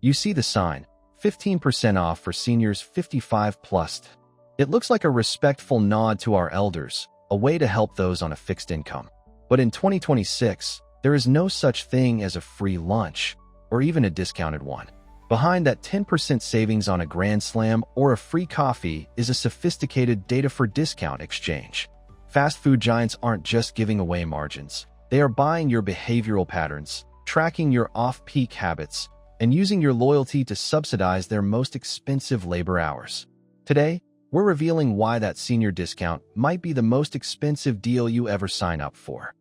You see the sign, 15% off for seniors 55 plus. It looks like a respectful nod to our elders, a way to help those on a fixed income. But in 2026, there is no such thing as a free lunch, or even a discounted one. Behind that 10% savings on a Grand Slam or a free coffee is a sophisticated data for discount exchange. Fast food giants aren't just giving away margins. They are buying your behavioral patterns, tracking your off-peak habits, and using your loyalty to subsidize their most expensive labor hours. Today, we're revealing why that senior discount might be the most expensive deal you ever sign up for.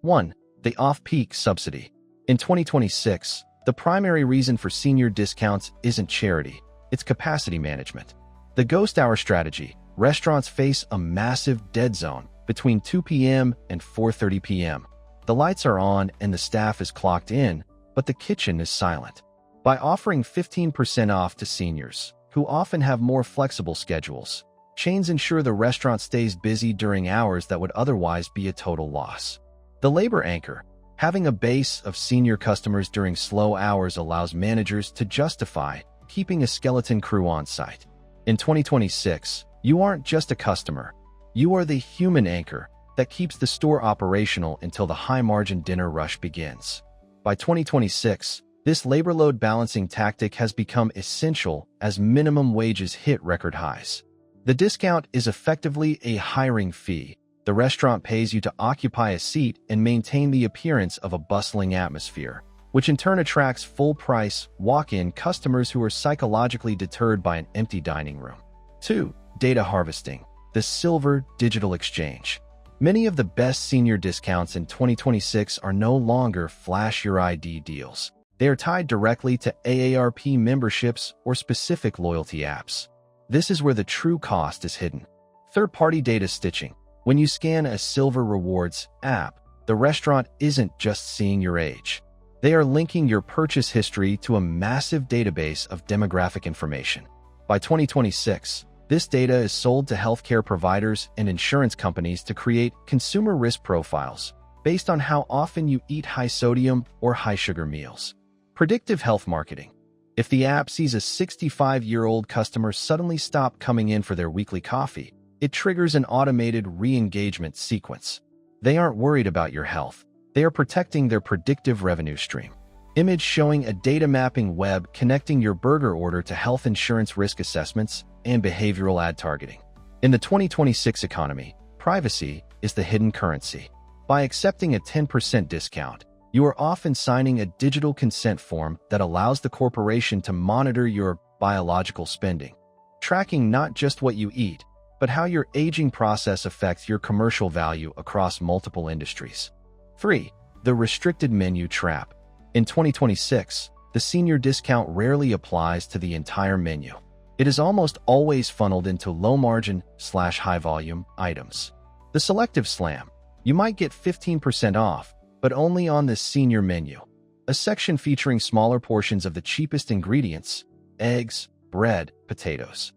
1. The off-peak subsidy. In 2026, the primary reason for senior discounts isn't charity, it's capacity management. The ghost hour strategy. Restaurants face a massive dead zone between 2 p.m. and 4:30 p.m. The lights are on and the staff is clocked in, but the kitchen is silent. By offering 15% off to seniors, who often have more flexible schedules, chains ensure the restaurant stays busy during hours that would otherwise be a total loss. The labor anchor. Having a base of senior customers during slow hours allows managers to justify keeping a skeleton crew on site. In 2026, you aren't just a customer. You are the human anchor that keeps the store operational until the high-margin dinner rush begins. By 2026, this labor load balancing tactic has become essential as minimum wages hit record highs. The discount is effectively a hiring fee. The restaurant pays you to occupy a seat and maintain the appearance of a bustling atmosphere, which in turn attracts full-price, walk-in customers who are psychologically deterred by an empty dining room. 2. Data harvesting. The silver digital exchange. Many of the best senior discounts in 2026 are no longer flash your ID deals. They are tied directly to AARP memberships or specific loyalty apps. This is where the true cost is hidden. Third-party data stitching. When you scan a Silver Rewards app, the restaurant isn't just seeing your age. They are linking your purchase history to a massive database of demographic information. By 2026, this data is sold to healthcare providers and insurance companies to create consumer risk profiles based on how often you eat high-sodium or high-sugar meals. Predictive health marketing. If the app sees a 65-year-old customer suddenly stop coming in for their weekly coffee, it triggers an automated re-engagement sequence. They aren't worried about your health. They are protecting their predictive revenue stream. Image showing a data mapping web connecting your burger order to health insurance risk assessments and behavioral ad targeting. In the 2026 economy, privacy is the hidden currency. By accepting a 10% discount, you are often signing a digital consent form that allows the corporation to monitor your biological spending, tracking not just what you eat, but how your aging process affects your commercial value across multiple industries. 3. The restricted menu trap. In 2026, the senior discount rarely applies to the entire menu. It is almost always funneled into low-margin/high-volume items. The selective slam. You might get 15% off, but only on the senior menu, a section featuring smaller portions of the cheapest ingredients: eggs, bread, potatoes.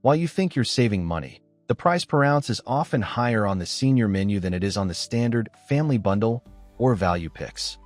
While you think you're saving money, the price per ounce is often higher on the senior menu than it is on the standard family bundle or value picks.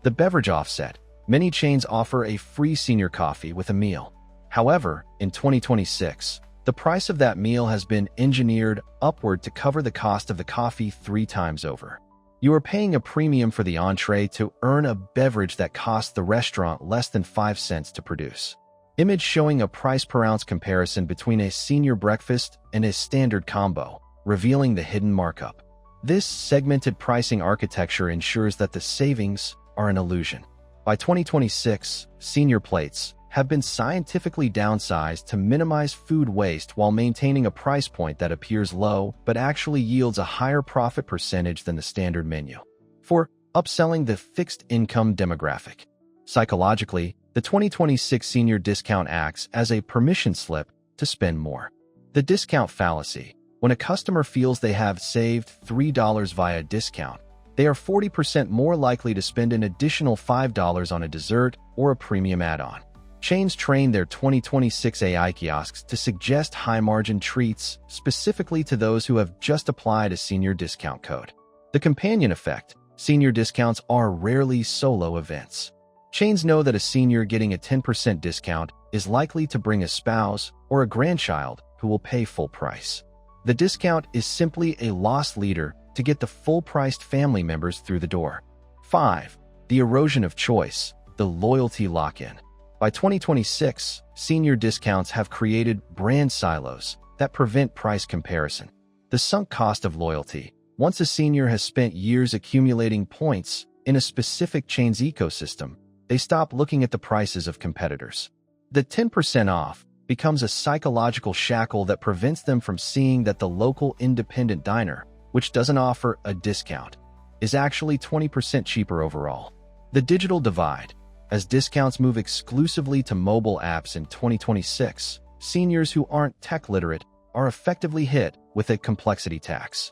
The beverage offset. Many chains offer a free senior coffee with a meal. However, in 2026, the price of that meal has been engineered upward to cover the cost of the coffee 3 times over. You are paying a premium for the entree to earn a beverage that costs the restaurant less than 5 cents to produce. Image showing a price per ounce comparison between a senior breakfast and a standard combo, revealing the hidden markup. This segmented pricing architecture ensures that the savings are an illusion. By 2026, senior plates have been scientifically downsized to minimize food waste while maintaining a price point that appears low but actually yields a higher profit percentage than the standard menu. 4. Upselling the fixed income demographic. Psychologically, the 2026 senior discount acts as a permission slip to spend more. The discount fallacy. When a customer feels they have saved $3 via discount, they are 40% more likely to spend an additional $5 on a dessert or a premium add-on. Chains train their 2026 AI kiosks to suggest high-margin treats specifically to those who have just applied a senior discount code. The companion effect. Senior discounts are rarely solo events. Chains know that a senior getting a 10% discount is likely to bring a spouse or a grandchild who will pay full price. The discount is simply a loss leader to get the full-priced family members through the door. 5. The erosion of choice, the loyalty lock-in. By 2026, senior discounts have created brand silos that prevent price comparison. The sunk cost of loyalty. Once a senior has spent years accumulating points in a specific chain's ecosystem, they stop looking at the prices of competitors. The 10% off becomes a psychological shackle that prevents them from seeing that the local independent diner, which doesn't offer a discount, is actually 20% cheaper overall. The digital divide. As discounts move exclusively to mobile apps in 2026, seniors who aren't tech literate are effectively hit with a complexity tax.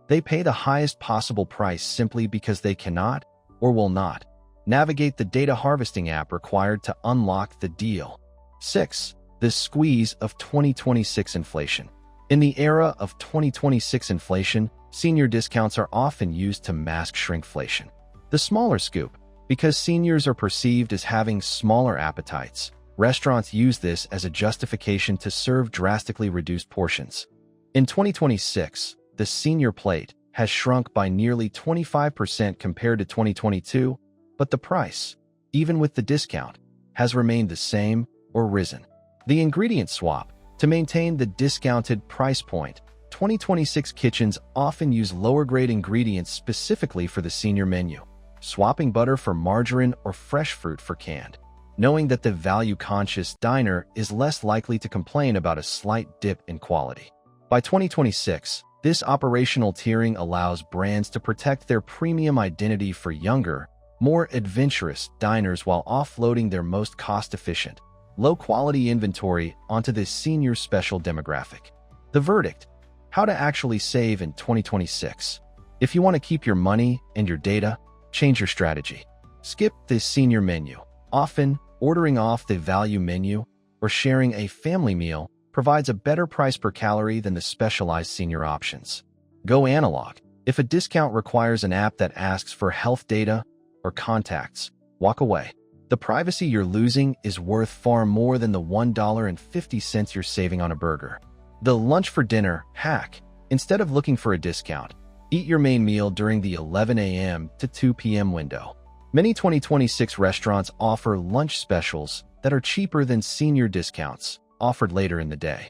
They pay the highest possible price simply because they cannot, or will not, navigate the data harvesting app required to unlock the deal. 6. The squeeze of 2026 inflation. In the era of 2026 inflation, senior discounts are often used to mask shrinkflation. The smaller scoop. Because seniors are perceived as having smaller appetites, restaurants use this as a justification to serve drastically reduced portions. In 2026, the senior plate has shrunk by nearly 25% compared to 2022, but the price, even with the discount, has remained the same or risen. The ingredient swap. To maintain the discounted price point, 2026 kitchens often use lower-grade ingredients specifically for the senior menu, swapping butter for margarine or fresh fruit for canned, knowing that the value-conscious diner is less likely to complain about a slight dip in quality. By 2026, this operational tiering allows brands to protect their premium identity for younger, more adventurous diners while offloading their most cost-efficient, low-quality inventory onto this senior special demographic. The verdict: how to actually save in 2026. If you want to keep your money and your data, change your strategy. Skip this senior menu. Often, ordering off the value menu or sharing a family meal provides a better price per calorie than the specialized senior options. Go analog. If a discount requires an app that asks for health data or contacts, walk away. The privacy you're losing is worth far more than the $1.50 you're saving on a burger. The lunch for dinner hack. Instead of looking for a discount, eat your main meal during the 11 a.m. to 2 p.m. window. Many 2026 restaurants offer lunch specials that are cheaper than senior discounts offered later in the day.